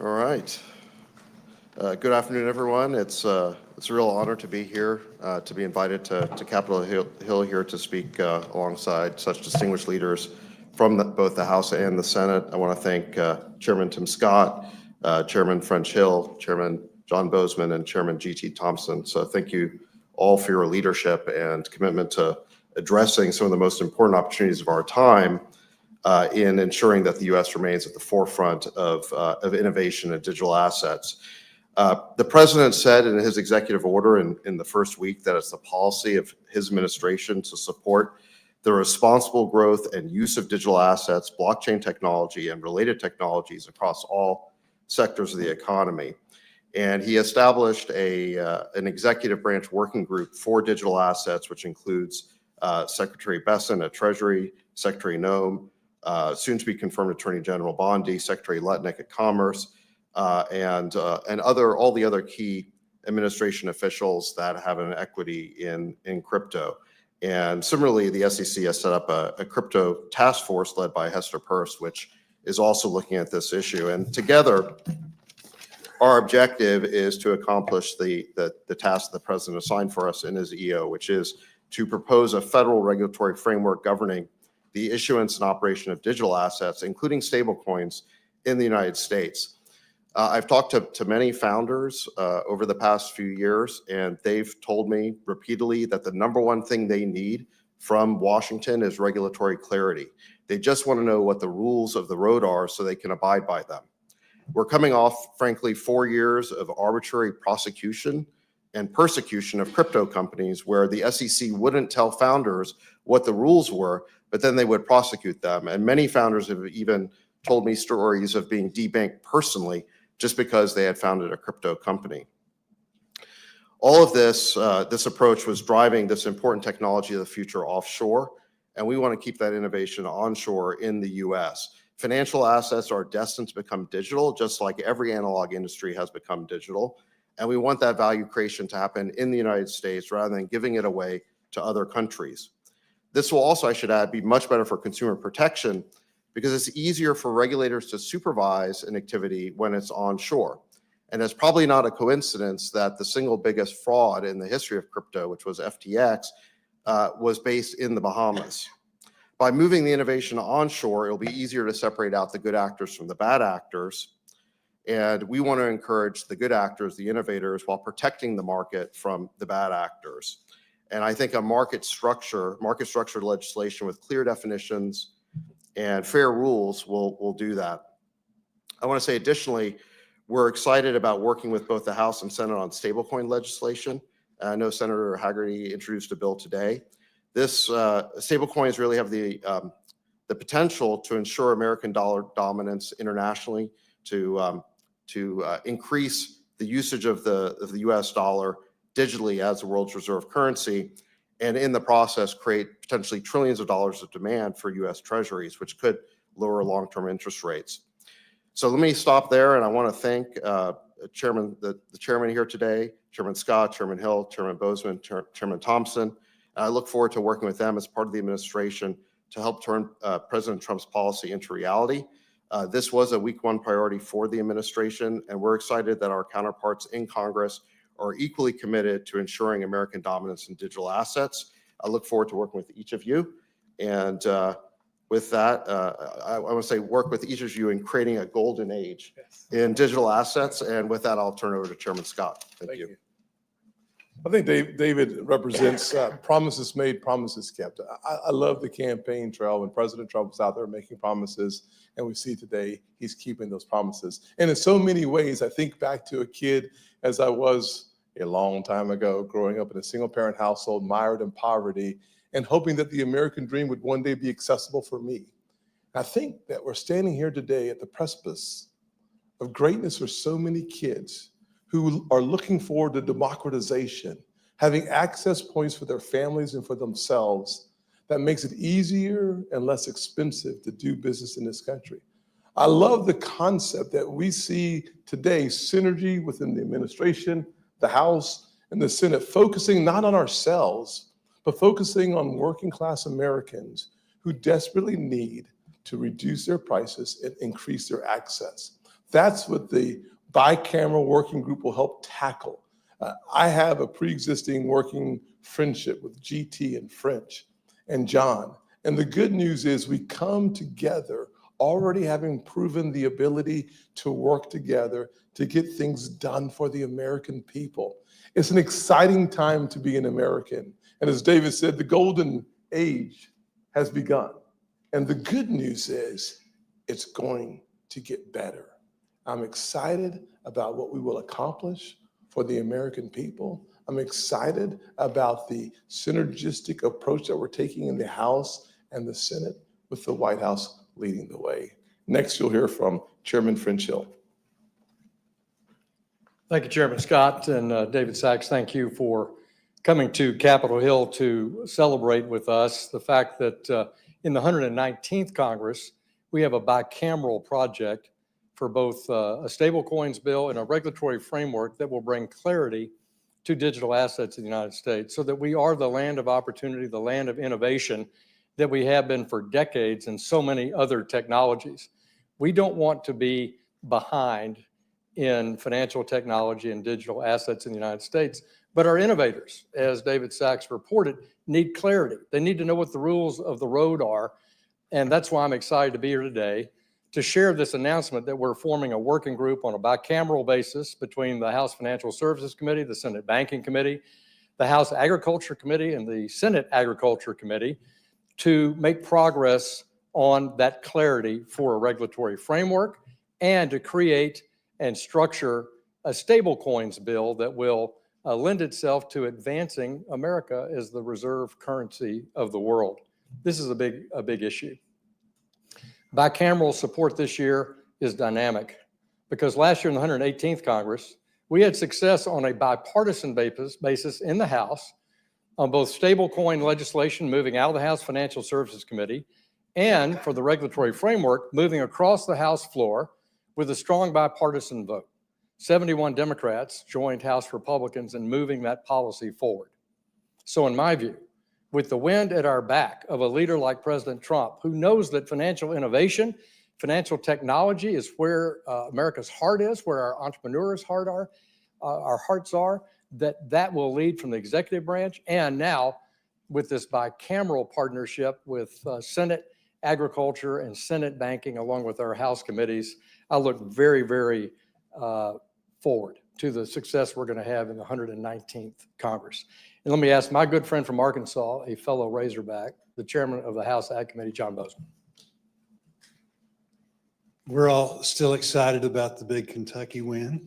All right. Good afternoon, everyone. It's a real honor to be here, to be invited to Capitol Hill here to speak alongside such distinguished leaders from both the House and the Senate. I want to thank Chairman Tim Scott, Chairman French Hill, Chairman John Boozman, and Chairman G.T. Thompson. So thank you all for your leadership and commitment to addressing some of the most important opportunities of our time in ensuring that the U.S. remains at the forefront of innovation and digital assets. The president said in his executive order in the first week that it's the policy of his administration to support the responsible growth and use of digital assets, blockchain technology, and related technologies across all sectors of the economy. And he established an executive branch working group for digital assets, which includes Secretary Besson at Treasury, Secretary Noem, soon to be confirmed Attorney General Bondi, Secretary Letnick at Commerce, and all the other key administration officials that have an equity in crypto. And similarly, the SEC has set up a crypto task force led by Hester Peirce, which is also looking at this issue. And together, our objective is to accomplish the task the president assigned for us in his EO, which is to propose a federal regulatory framework governing the issuance and operation of digital assets, including stablecoins, in the United States. I've talked to many founders over the past few years, and they've told me repeatedly that the number one thing they need from Washington is regulatory clarity. They just want to know what the rules of the road are so they can abide by them. We're coming off, frankly, 4 years of arbitrary prosecution and persecution of crypto companies where the SEC wouldn't tell founders what the rules were, but then they would prosecute them. And many founders have even told me stories of being debanked personally just because they had founded a crypto company. All of this approach was driving this important technology of the future offshore, and we want to keep that innovation onshore in the US. Financial assets are destined to become digital, just like every analog industry has become digital. And we want that value creation to happen in the United States rather than giving it away to other countries. This will also, I should add, be much better for consumer protection because it's easier for regulators to supervise an activity when it's onshore. And it's probably not a coincidence that the single biggest fraud in the history of crypto, which was FTX, was based in the Bahamas. By moving the innovation onshore, it'll be easier to separate out the good actors from the bad actors. And we want to encourage the good actors, the innovators, while protecting the market from the bad actors. And I think a market structure legislation with clear definitions and fair rules will do that. I want to say additionally, we're excited about working with both the House and Senate on stablecoin legislation. I know Senator Hagerty introduced a bill today. This stablecoins really have the potential to ensure American dollar dominance internationally, to increase the usage of the U.S. dollar digitally as the world's reserve currency, and in the process create potentially trillions of dollars of demand for U.S. treasuries, which could lower long-term interest rates. So let me stop there, and I want to thank the chairman here today, Chairman Scott, Chairman Hill, Chairman Boozman, Chairman Thompson. And I look forward to working with them as part of the administration to help turn President Trump's policy into reality. This was a week one priority for the administration, and we're excited that our counterparts in Congress are equally committed to ensuring American dominance in digital assets. I look forward to working with each of you. And with that, I want to say work with each of you in creating a golden age in digital assets. And with that, I'll turn it over to Chairman Scott. Thank you. I think David represents promises made, promises kept. I love the campaign trail when President Trump was out there making promises, and we see today he's keeping those promises. And in so many ways, I think back to a kid as I was a long time ago, growing up in a single-parent household, mired in poverty, and hoping that the American dream would one day be accessible for me. I think that we're standing here today at the precipice of greatness for so many kids who are looking forward to democratization, having access points for their families and for themselves that makes it easier and less expensive to do business in this country. I love the concept that we see today, synergy within the administration, the House, and the Senate, focusing not on ourselves, but focusing on working class Americans who desperately need to reduce their prices and increase their access. That's what the bicameral working group will help tackle. I have a pre-existing working friendship with GT and French and John. And the good news is we come together already having proven the ability to work together to get things done for the American people. It's an exciting time to be an American. And as David said, the golden age has begun. And the good news is it's going to get better. I'm excited about what we will accomplish for the American people. I'm excited about the synergistic approach that we're taking in the House and the Senate, with the White House leading the way. Next, you'll hear from Chairman French Hill. Thank you, Chairman Scott, and David Sachs, thank you for coming to Capitol Hill to celebrate with us the fact that in the 119th Congress, we have a bicameral project for both a stablecoins bill and a regulatory framework that will bring clarity to digital assets in the United States so that we are the land of opportunity, the land of innovation that we have been for decades in so many other technologies. We don't want to be behind in financial technology and digital assets in the United States, but our innovators, as David Sachs reported, need clarity. They need to know what the rules of the road are, and that's why I'm excited to be here today to share this announcement that we're forming a working group on a bicameral basis between the House Financial Services Committee, the Senate Banking Committee, the House Agriculture Committee, and the Senate Agriculture Committee to make progress on that clarity for a regulatory framework and to create and structure a stablecoins bill that will lend itself to advancing America as the reserve currency of the world. This is a big issue. Bicameral support this year is dynamic because last year in the 118th Congress, we had success on a bipartisan basis in the House on both stablecoin legislation moving out of the House Financial Services Committee and for the regulatory framework moving across the House floor with a strong bipartisan vote. 71 Democrats joined House Republicans in moving that policy forward. So in my view, with the wind at our back of a leader like President Trump, who knows that financial innovation, financial technology is where America's heart is, where our entrepreneurs' hearts are, that will lead from the executive branch. And now with this bicameral partnership with Senate Agriculture and Senate Banking, along with our House committees, I look very, very forward to the success we're going to have in the 119th Congress. And let me ask my good friend from Arkansas, a fellow Razorback, the chairman of the House Ag Committee, John Boozman. We're all still excited about the big Kentucky win.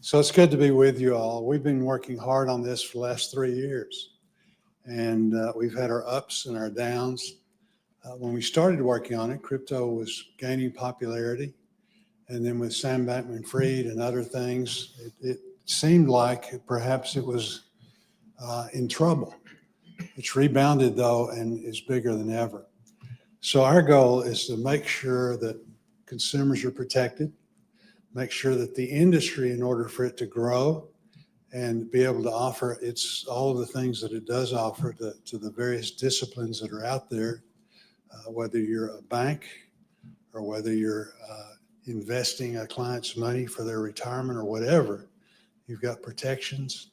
So it's good to be with you all. We've been working hard on this for the last 3 years, and we've had our ups and our downs. When we started working on it, crypto was gaining popularity. And then with Sam Bankman-Fried and other things, it seemed like perhaps it was in trouble. It's rebounded though and is bigger than ever. So our goal is to make sure that consumers are protected, make sure that the industry, in order for it to grow and be able to offer all of the things that it does offer to the various disciplines that are out there, whether you're a bank or whether you're investing a client's money for their retirement or whatever, you've got protections,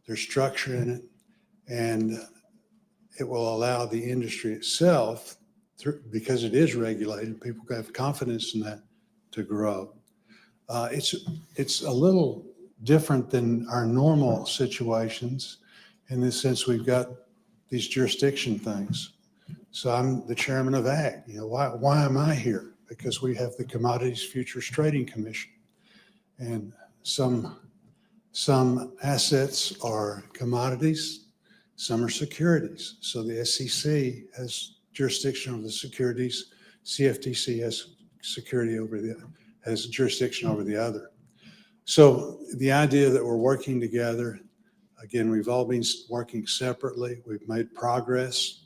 there's structure in it, and it will allow the industry itself, because it is regulated, people have confidence in that, to grow. It's a little different than our normal situations in this sense. We've got these jurisdiction things. So I'm the chairman of Ag. Why am I here? Because we have the Commodities Futures Trading Commission, and some assets are commodities, some are securities. So the SEC has jurisdiction over the securities, CFTC has jurisdiction over the other. So the idea that we're working together, again, we've all been working separately. We've made progress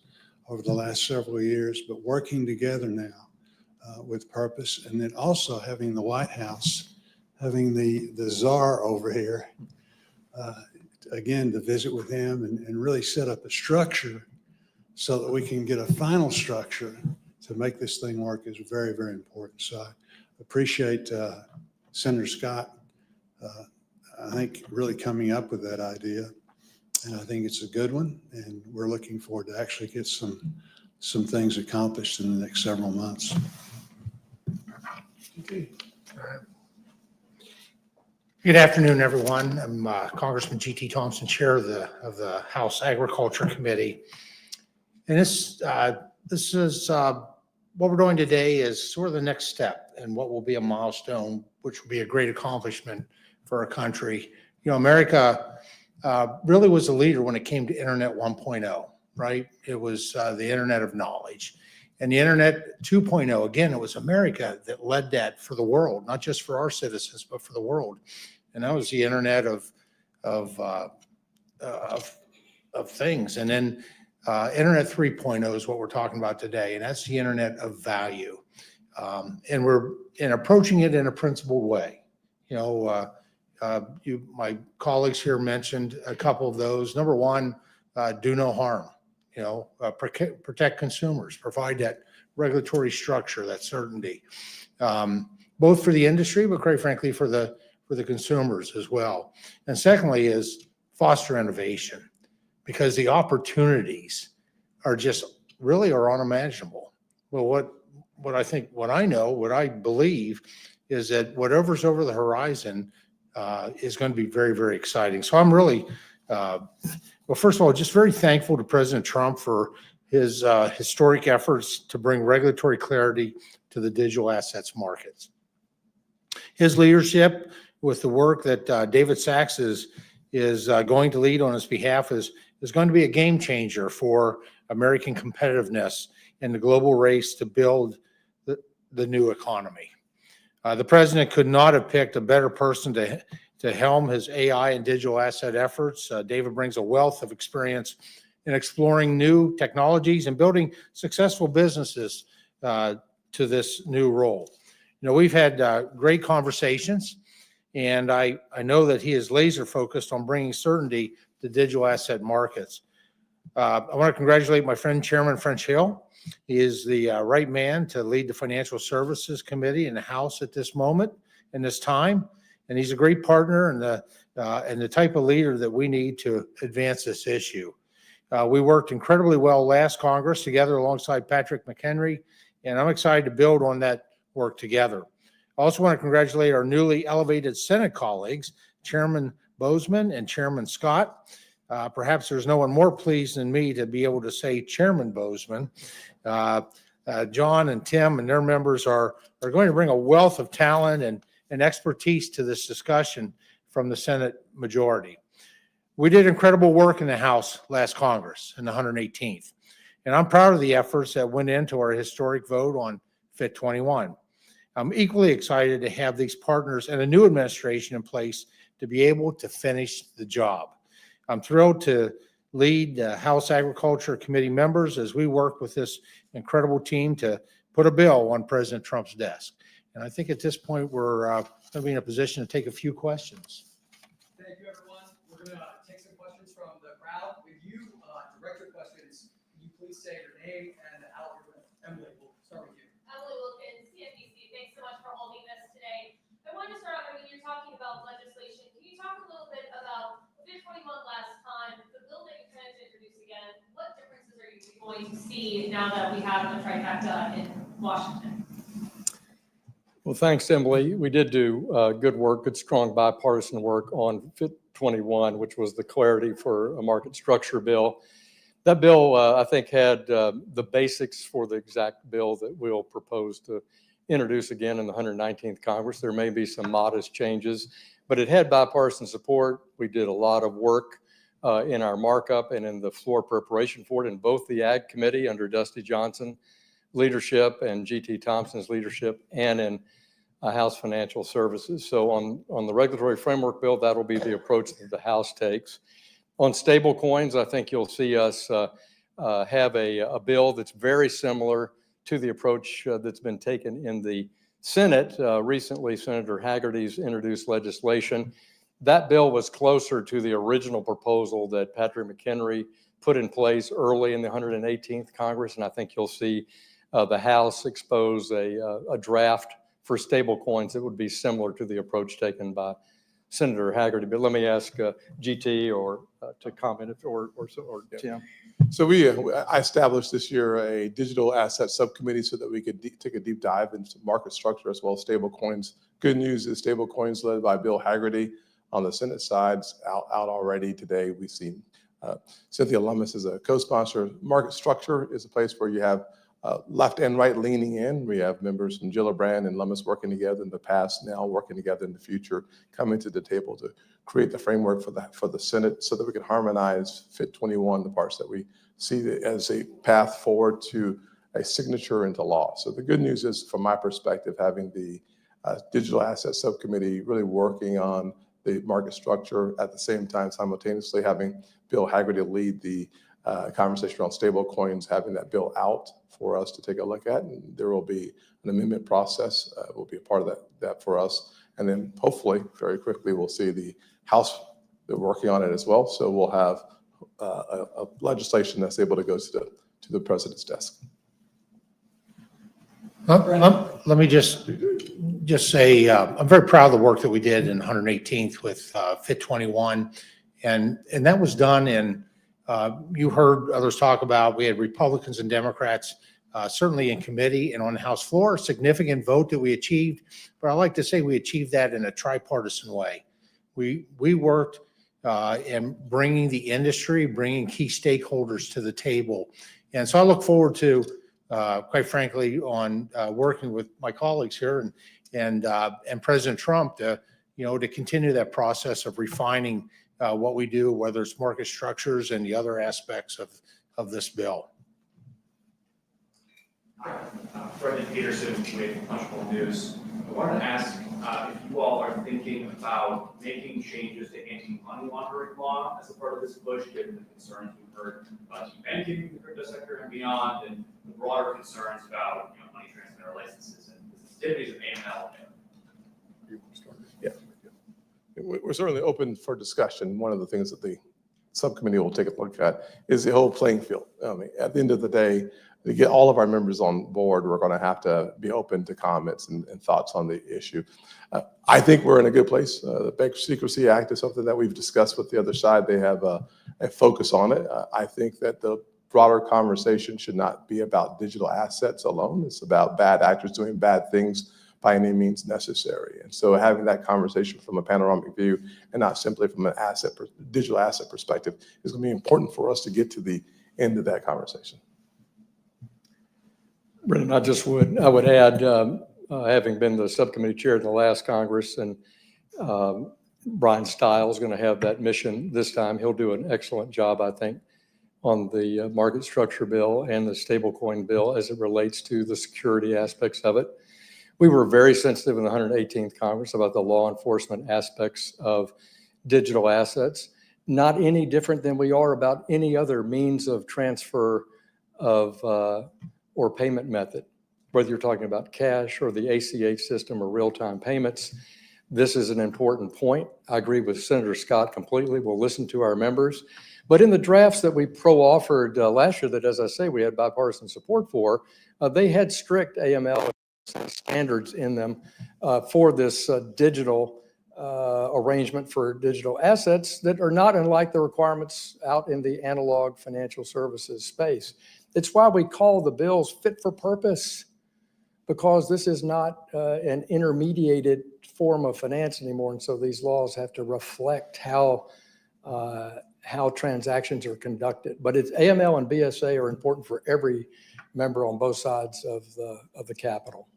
over the last several years, but working together now with purpose, and then also having the White House, having the Czar over here, again, to visit with him and really set up a structure so that we can get a final structure to make this thing work is very, very important. So appreciate Senator Scott, I think, really coming up with that idea. And I think it's a good one. And we're looking forward to actually get some things accomplished in the next several months. Good afternoon, everyone. I'm Congressman G.T. Thompson, Chair of the House Agriculture Committee. And this is what we're doing today is sort of the next step and what will be a milestone, which will be a great accomplishment for our country. You know, America really was a leader when it came to Internet 1.0, right? It was the Internet of knowledge. And the Internet 2.0, again, it was America that led that for the world, not just for our citizens, but for the world. And that was the Internet of things. And then Internet 3.0 is what we're talking about today, and that's the Internet of value. And we're approaching it in a principled way. You know, my colleagues here mentioned a couple of those. Number one, do no harm. You know, protect consumers, provide that regulatory structure, that certainty, both for the industry, but quite frankly for the consumers as well. And secondly is foster innovation, because the opportunities are just really are unimaginable. Well, what I believe is that whatever's over the horizon is going to be very, very exciting. So I'm really, well, first of all, just very thankful to President Trump for his historic efforts to bring regulatory clarity to the digital assets markets. His leadership with the work that David Sachs is going to lead on his behalf is going to be a game changer for American competitiveness in the global race to build the new economy. The president could not have picked a better person to helm his AI and digital asset efforts. David brings a wealth of experience in exploring new technologies and building successful businesses to this new role. You know, we've had great conversations, and I know that he is laser focused on bringing certainty to digital asset markets. I want to congratulate my friend, Chairman French Hill. He is the right man to lead the Financial Services Committee in the House at this moment, in this time. And he's a great partner and the type of leader that we need to advance this issue. We worked incredibly well last Congress together alongside Patrick McHenry, and I'm excited to build on that work together. I also want to congratulate our newly elevated Senate colleagues, Chairman Boozman and Chairman Scott. Perhaps there's no one more pleased than me to be able to say Chairman Boozman. John and Tim and their members are going to bring a wealth of talent and expertise to this discussion from the Senate majority. We did incredible work in the House last Congress in the 118th, and I'm proud of the efforts that went into our historic vote on Fit 21. I'm equally excited to have these partners and a new administration in place to be able to finish the job. I'm thrilled to lead House Agriculture Committee members as we work with this incredible team to put a bill on President Trump's desk. And I think at this point, we're going to be in a position to take a few questions. Thank you, everyone. We're going to take some questions from the crowd. If you direct your questions, can you please say your name and the outlet you're with? Emily, we'll start with you. Emily Wilkins, CNBC. Thanks so much for holding this today. I wanted to start out when you're talking about legislation. Can you talk a little bit about Fit 21 last time, the bill that you plan to introduce again? What differences are you going to see now that we have the trifecta in Washington? Well, thanks, Emily. We did do good work, good, strong bipartisan work on Fit 21, which was the clarity for a market structure bill. That bill, I think, had the basics for the exact bill that we'll propose to introduce again in the 119th Congress. There may be some modest changes, but it had bipartisan support. We did a lot of work in our markup and in the floor preparation for it in both the Ag Committee under Dusty Johnson leadership and G.T. Thompson's leadership, and in House Financial Services. So on the regulatory framework bill, that'll be the approach that the House takes. On stable coins, I think you'll see us have a bill that's very similar to the approach that's been taken in the Senate. Recently, Senator Hagerty's introduced legislation. That bill was closer to the original proposal that Patrick McHenry put in place early in the 118th Congress, and I think you'll see the House expose a draft for stable coins, it would be similar to the approach taken by Senator Haggerty. But let me ask GT or to comment or Tim. So I established this year a digital asset subcommittee so that we could take a deep dive into market structure as well as stable coins. Good news is stable coins led by Bill Haggerty on the Senate side's out already today. We've seen Cynthia Lummis as a co-sponsor. Market structure is a place where you have left and right leaning in. We have members from Gillibrand and Lummis working together in the past, now working together in the future, coming to the table to create the framework for the Senate so that we can harmonize Fit 21, the parts that we see as a path forward to a signature into law. So the good news is, from my perspective, having the digital asset subcommittee really working on the market structure at the same time, simultaneously having Bill Haggerty lead the conversation around stable coins, having that bill out for us to take a look at. And there will be an amendment process, will be a part of that for us. And then hopefully very quickly, we'll see the House, they're working on it as well. So we'll have a legislation that's able to go to the president's desk. Let me just say, I'm very proud of the work that we did in 118th with Fit 21. And that was done in, you heard others talk about, we had Republicans and Democrats, certainly in committee and on the House floor, a significant vote that we achieved. But I like to say we achieved that in a tripartisan way. We worked in bringing the industry, bringing key stakeholders to the table. And so I look forward to, quite frankly, on working with my colleagues here and President Trump to continue that process of refining what we do, whether it's market structures and the other aspects of this bill. Brendan Peterson with Punchbowl News. I wanted to ask if you all are thinking about making changes to anti-money laundering law as a part of this push, given the concerns we've heard about banking, the crypto sector, and beyond, and the broader concerns about money transmitter licenses and the sensitivities of AML. Yeah, we're certainly open for discussion. One of the things that the subcommittee will take a look at is the whole playing field. I mean, at the end of the day, to get all of our members on board, we're going to have to be open to comments and thoughts on the issue. I think we're in a good place. The Bank Secrecy Act is something that we've discussed with the other side. They have a focus on it. I think that the broader conversation should not be about digital assets alone. It's about bad actors doing bad things by any means necessary. And so having that conversation from a panoramic view and not simply from an digital asset perspective is going to be important for us to get to the end of that conversation. Brendan, I would add, having been the subcommittee chair in the last Congress, and Brian Stiles is going to have that mission this time. He'll do an excellent job, I think, on the market structure bill and the stablecoin bill as it relates to the security aspects of it. We were very sensitive in the 118th Congress about the law enforcement aspects of digital assets, not any different than we are about any other means of transfer of or payment method, whether you're talking about cash or the ACH system or real-time payments. This is an important point. I agree with Senator Scott completely. We'll listen to our members. But in the drafts that we pro-offered last year that, as I say, we had bipartisan support for, they had strict AML standards in them for this digital arrangement for digital assets that are not unlike the requirements out in the analog financial services space. It's why we call the bills fit for purpose, because this is not an intermediated form of finance anymore. And so these laws have to reflect how transactions are conducted. But it's AML and BSA are important for every member on both sides of the Capitol.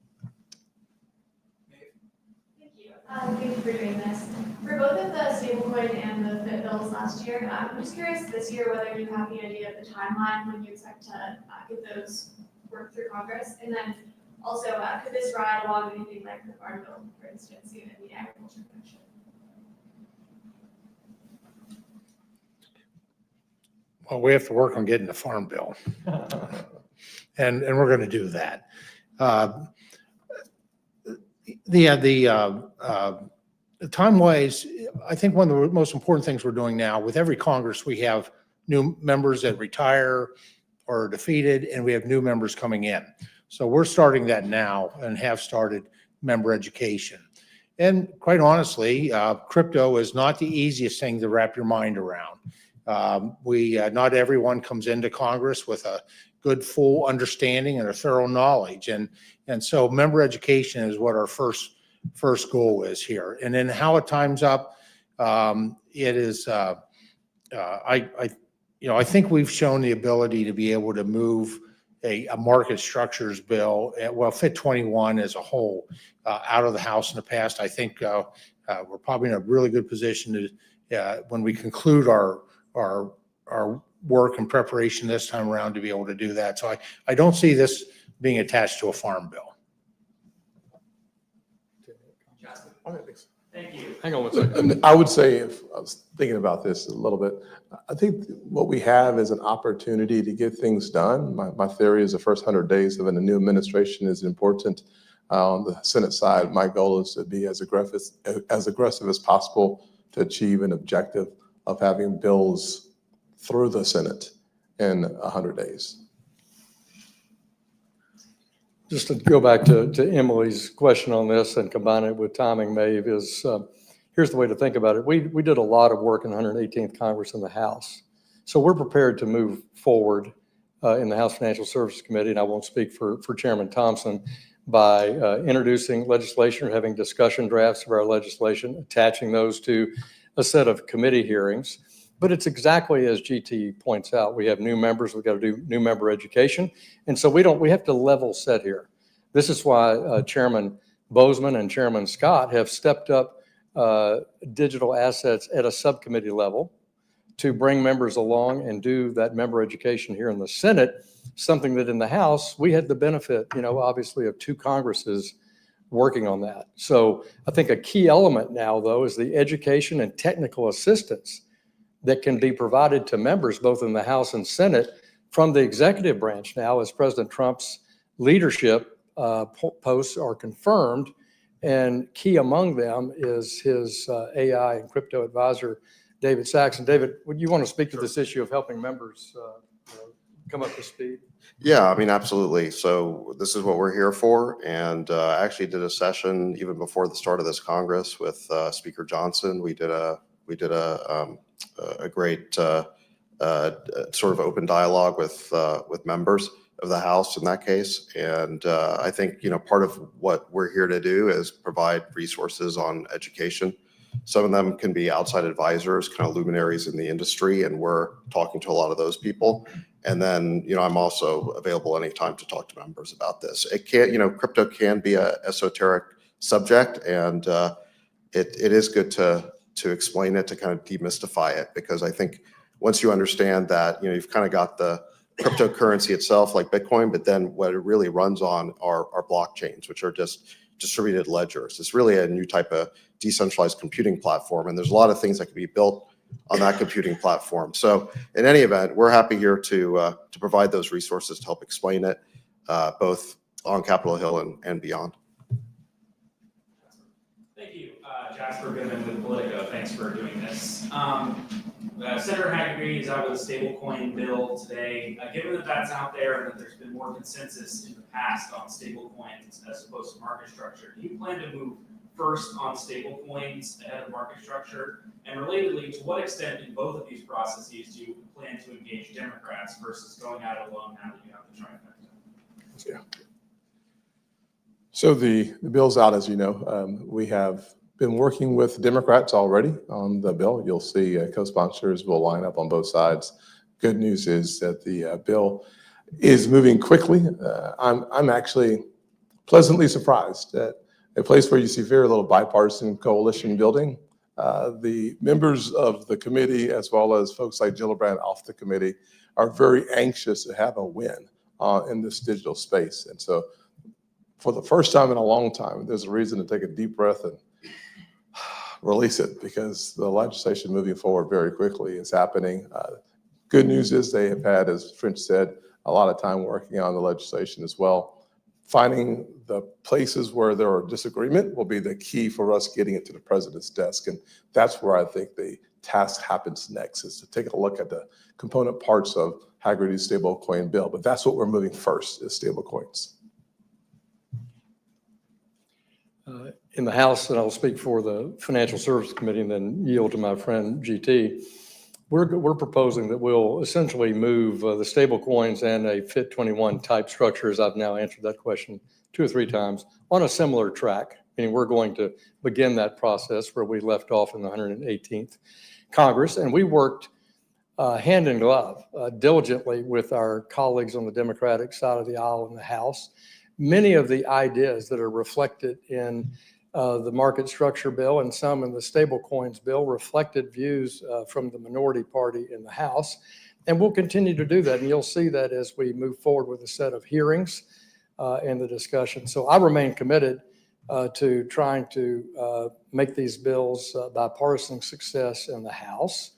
Thank you for doing this. For both of the stablecoin and the FIT bills last year, I'm just curious this year whether you have any idea of the timeline when you expect to get those worked through Congress. And then also, could this ride along anything like the Farm Bill, for instance, given the agriculture connection? Well, we have to work on getting the Farm Bill. And we're going to do that. Time-wise, I think one of the most important things we're doing now, with every Congress, we have new members that retire or are defeated, and we have new members coming in. So we're starting that now and have started member education. And quite honestly, crypto is not the easiest thing to wrap your mind around. Not everyone comes into Congress with a good, full understanding and a thorough knowledge. And so member education is what our first goal is here. And then how it times up, it is, I think we've shown the ability to be able to move a market structures bill, FIT 21 as a whole, out of the House in the past. I think we're probably in a really good position to, when we conclude our work and preparation this time around, to be able to do that. So I don't see this being attached to a farm bill. Thank you. Hang on one second. And I would say, if I was thinking about this a little bit, I think what we have is an opportunity to get things done. My theory is the first 100 days of a new administration is important. On the Senate side, my goal is to be as aggressive as possible to achieve an objective of having bills through the Senate in 100 days. Just to go back to Emily's question on this and combine it with timing, Maeve, is here's the way to think about it. We did a lot of work in the 118th Congress in the House. So we're prepared to move forward in the House Financial Services Committee, and I won't speak for Chairman Thompson, by introducing legislation or having discussion drafts of our legislation, attaching those to a set of committee hearings. But it's exactly as GT points out. We have new members. We've got to do new member education. And so we have to level set here. This is why Chairman Boozman and Chairman Scott have stepped up digital assets at a subcommittee level to bring members along and do that member education here in the Senate, something that in the House, we had the benefit, obviously of 2 Congresses working on that. So I think a key element now, though, is the education and technical assistance that can be provided to members both in the House and Senate from the executive branch now, as President Trump's leadership posts are confirmed. And key among them is his AI and crypto advisor, David Sachs. And David, would you want to speak to this issue of helping members come up to speed? Yeah, I mean, absolutely. So this is what we're here for. And I actually did a session even before the start of this Congress with Speaker Johnson. We did a great sort of open dialogue with members of the House in that case. And I think, part of what we're here to do is provide resources on education. Some of them can be outside advisors, kind of luminaries in the industry, and we're talking to a lot of those people. And then, I'm also available anytime to talk to members about this. It can't, crypto can be a esoteric subject, and it is good to explain it, to kind of demystify it, because I think once you understand that, you've kind of got the cryptocurrency itself like Bitcoin, but then what it really runs on are blockchains, which are just distributed ledgers. It's really a new type of decentralized computing platform, and there's a lot of things that can be built on that computing platform. So in any event, we're happy here to provide those resources to help explain it, both on Capitol Hill and beyond. Thank you, Jasper Goodman with Politico. Thanks for doing this. Senator Hagerty is out with a stablecoin bill today. Given that that's out there and that there's been more consensus in the past on stablecoins as opposed to market structure, do you plan to move first on stablecoins ahead of market structure? And relatedly, to what extent in both of these processes do you plan to engage Democrats versus going at it alone now that you have the trifecta? Yeah. So the bill's out, as you know. We have been working with Democrats already on the bill. You'll see co-sponsors will line up on both sides. Good news is that the bill is moving quickly. I'm actually pleasantly surprised at a place where you see very little bipartisan coalition building. The members of the committee, as well as folks like Gillibrand off the committee, are very anxious to have a win in this digital space. And so for the first time in a long time, there's a reason to take a deep breath and release it, because the legislation moving forward very quickly is happening. Good news is they have had, as French said, a lot of time working on the legislation as well. Finding the places where there are disagreement will be the key for us getting it to the president's desk. And that's where I think the task happens next, is to take a look at the component parts of Hagerty's stablecoin bill. But that's what we're moving first, is stablecoins. in the House, and I'll speak for the Financial Services Committee and then yield to my friend GT. We're proposing that we'll essentially move the stable coins and a FIT 21 type structure, as I've now answered that question 2 or 3 times, on a similar track. Meaning we're going to begin that process where we left off in the 118th Congress. And we worked hand in glove diligently with our colleagues on the Democratic side of the aisle in the House. Many of the ideas that are reflected in the market structure bill and some in the stable coins bill reflected views from the minority party in the House. And we'll continue to do that. And you'll see that as we move forward with a set of hearings and the discussion. So I remain committed to trying to make these bills bipartisan success in the House.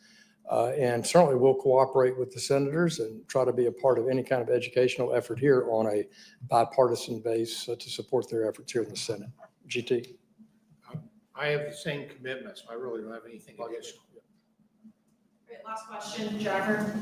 And certainly we'll cooperate with the senators and try to be a part of any kind of educational effort here on a bipartisan base to support their efforts here in the Senate. GT. I have the same commitment, so I really don't have anything against. Great, last question, Jennifer.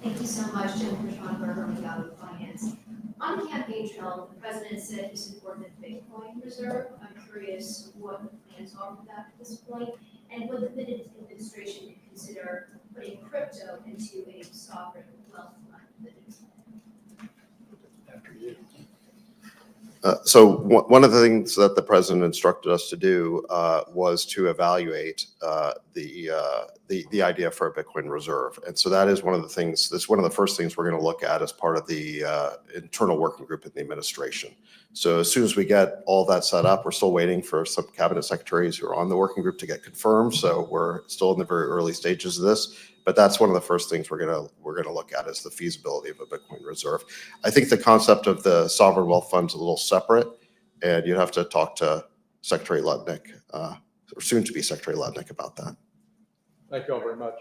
Thank you so much, Jennifer Schonberger with Yahoo Finance. On the campaign trail, the president said he supported the Bitcoin reserve. I'm curious what the plans are for that at this point, and would the Biden administration consider putting crypto into a sovereign wealth fund? After you. So one of the things that the president instructed us to do was to evaluate the idea for a Bitcoin reserve. And so that is one of the things, that's one of the first things we're going to look at as part of the internal working group in the administration. So as soon as we get all that set up, we're still waiting for some cabinet secretaries who are on the working group to get confirmed. So we're still in the very early stages of this. But that's one of the first things we're gonna look at is the feasibility of a Bitcoin reserve. I think the concept of the sovereign wealth fund is a little separate, and you'd have to talk to Secretary Lutnick, or soon to be Secretary Lutnick, about that. Thank you all very much.